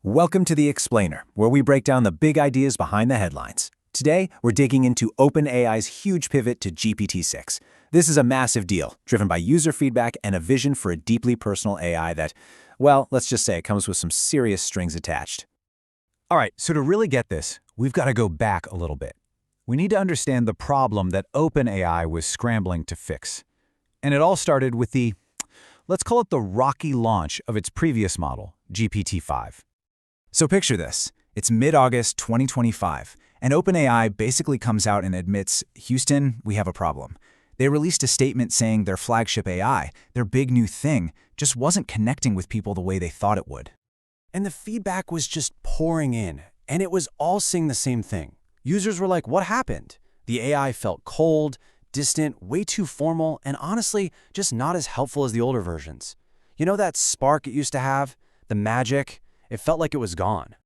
Welcome to The Explainer, where we break down the big ideas behind the headlines. Today, we're digging into OpenAI's huge pivot to GPT-6. This is a massive deal, driven by user feedback and a vision for a deeply personal AI that, well, let's just say it comes with some serious strings attached. All right, so to really get this, we've got to go back a little bit. We need to understand the problem that OpenAI was scrambling to fix. And it all started with let's call it the rocky launch of its previous model, GPT-5. So picture this. It's mid-August 2025, and OpenAI basically comes out and admits, Houston, we have a problem. They released a statement saying their flagship AI, their big new thing, just wasn't connecting with people the way they thought it would. And the feedback was just pouring in, and it was all saying the same thing. Users were like, what happened? The AI felt cold, distant, way too formal, and honestly, just not as helpful as the older versions. You know that spark it used to have? The magic? It felt like it was gone.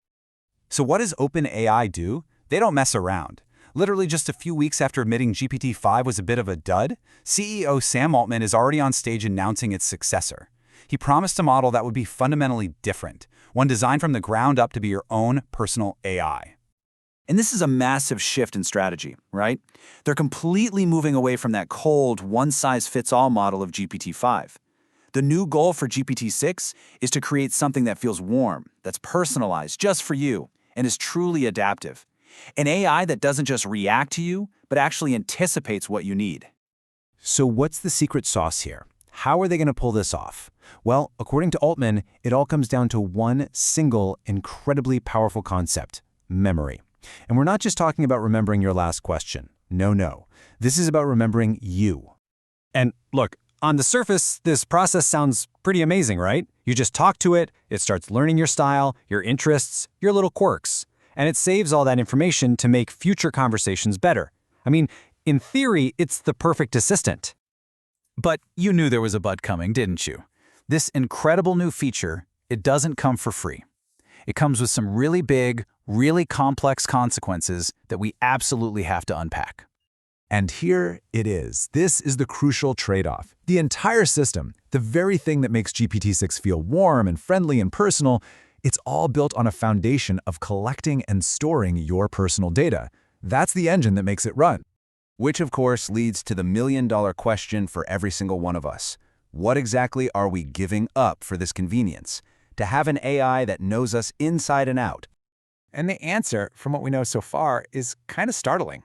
So what does OpenAI do? They don't mess around. Literally just a few weeks after admitting GPT-5 was a bit of a dud, CEO Sam Altman is already on stage announcing its successor. He promised a model that would be fundamentally different, one designed from the ground up to be your own personal AI. And this is a massive shift in strategy, right? They're completely moving away from that cold, one-size-fits-all model of GPT-5. The new goal for GPT-6 is to create something that feels warm, that's personalized just for you, and is truly adaptive. An AI that doesn't just react to you, but actually anticipates what you need. So what's the secret sauce here? How are they going to pull this off? Well, according to Altman, it all comes down to one single, incredibly powerful concept: memory. And we're not just talking about remembering your last question. No. This is about remembering you. And look, on the surface, this process sounds pretty amazing, right? You just talk to it, it starts learning your style, your interests, your little quirks, and it saves all that information to make future conversations better. I mean, in theory, it's the perfect assistant. But you knew there was a but coming, didn't you? This incredible new feature, it doesn't come for free. It comes with some really big, really complex consequences that we absolutely have to unpack. And here it is. This is the crucial trade-off. The entire system, the very thing that makes GPT-6 feel warm and friendly and personal, it's all built on a foundation of collecting and storing your personal data. That's the engine that makes it run. Which, of course, leads to the million-dollar question for every single one of us. What exactly are we giving up for this convenience? To have an AI that knows us inside and out? And the answer, from what we know so far, is kind of startling.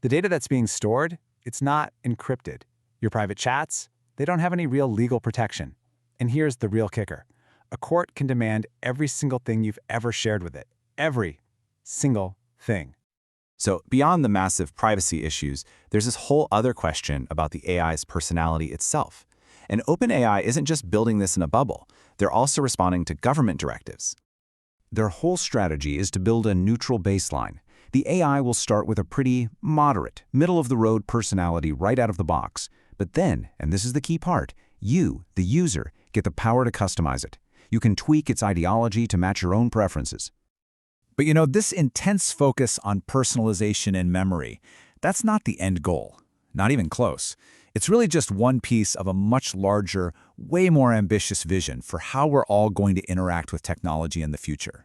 The data that's being stored, it's not encrypted. Your private chats, they don't have any real legal protection. And here's the real kicker. A court can demand every single thing you've ever shared with it. Every single thing. So beyond the massive privacy issues, there's this whole other question about the AI's personality itself. And OpenAI isn't just building this in a bubble. They're also responding to government directives. Their whole strategy is to build a neutral baseline. The AI will start with a pretty moderate, middle-of-the-road personality right out of the box. But then, and this is the key part, you, the user, get the power to customize it. You can tweak its ideology to match your own preferences. But this intense focus on personalization and memory, that's not the end goal. Not even close. It's really just one piece of a much larger, way more ambitious vision for how we're all going to interact with technology in the future.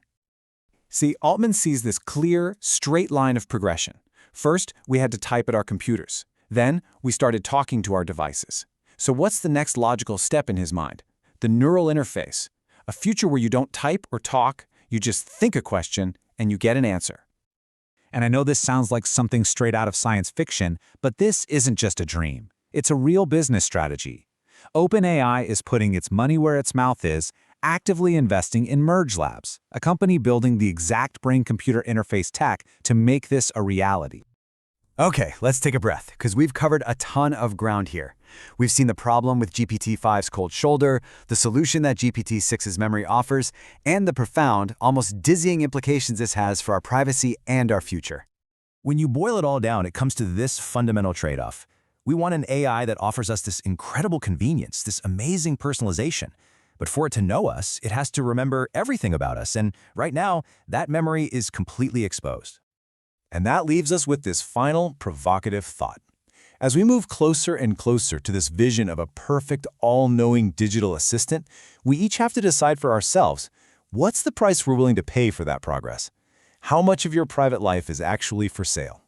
See, Altman sees this clear, straight line of progression. First, we had to type at our computers. Then, we started talking to our devices. So what's the next logical step in his mind? The neural interface. A future where you don't type or talk, you just think a question, and you get an answer. And I know this sounds like something straight out of science fiction, but this isn't just a dream. It's a real business strategy. OpenAI is putting its money where its mouth is, actively investing in Merge Labs, a company building the exact brain-computer interface tech to make this a reality. Okay, let's take a breath, because we've covered a ton of ground here. We've seen the problem with GPT-5's cold shoulder, the solution that GPT-6's memory offers, and the profound, almost dizzying implications this has for our privacy and our future. When you boil it all down, it comes to this fundamental trade-off. We want an AI that offers us this incredible convenience, this amazing personalization. But for it to know us, it has to remember everything about us, and right now, that memory is completely exposed. And that leaves us with this final, provocative thought. As we move closer and closer to this vision of a perfect, all-knowing digital assistant, we each have to decide for ourselves, What's the price we're willing to pay for that progress? How much of your private life is actually for sale?